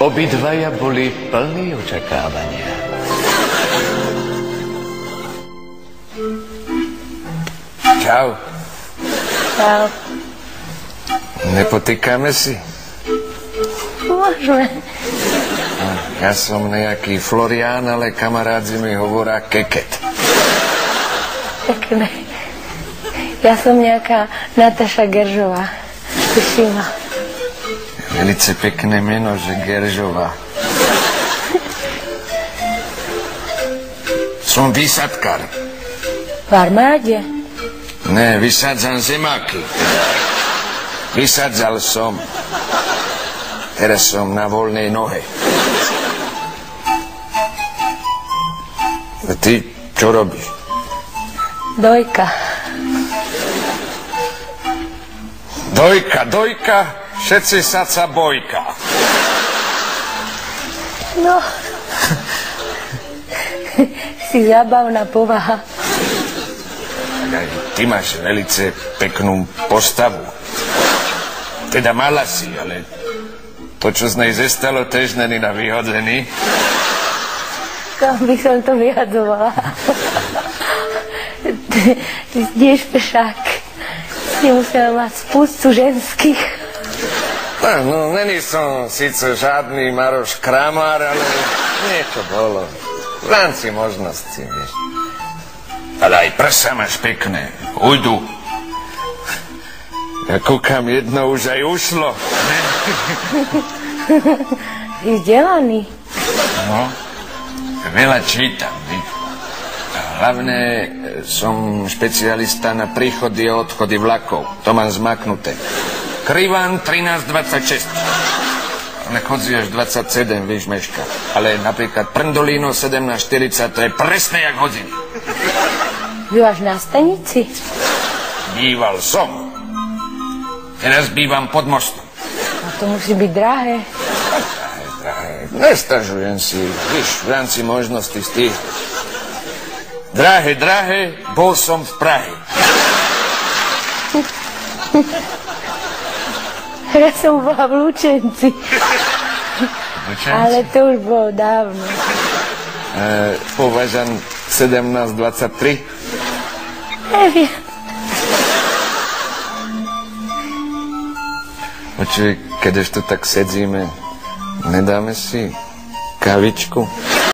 Obidvaja boli plní očakávania. Čau. Čau. Nepotýkame si? Môžeme. Ja som nejaký Florián, ale kamarádi mi hovoria Keket. Pekné. Ja som nejaká Nataša Geržová. Teší ma. Velice pekné meno, že Geržová. Som výsadkár. V armáde? Ne, vysádzam zemáky. Vysádzal som. Teraz som na voľnej nohe. A ty čo robíš? Dojka. Dojka, všetci sa bojka. No. Si zábavná povaha. Aj ty máš velice peknú postavu. Teda mala si, ale to, čo z nej zestalo, tež není na vyhodlený. Kam by som to vyhadzovala? Ty tiež pešák. Si musela mať spustu ženských. No, není som síce žiadny Maroš Kramár, ale niečo bolo. V rámci možností, vieš. Ale aj prsa máš pekné. Ujdu. Ja kúkam, jedno už aj ušlo. Ty vzdelaný. No, veľa čítam, vieš. Hlavne som špecialista na príchody a odchody vlakov. To mám zmaknuté. Krivan 13.26. Ale chodzi až 27, vieš, meška. Ale napríklad Prndolino 17.40, to je presne jak hodiny. Bývaš na stanici? Býval som. Teraz bývam pod mostom. A to musí byť drahé. Drahé. Nestažujem si, vieš, v rámci možností z tých. Drahé, bol som v Prahe. Ja som bola v Lučenci. Ale to už bolo dávno. Považam 17.23. Neviem. Počuj, keď ešte tak sedzíme, nedáme si kavičku?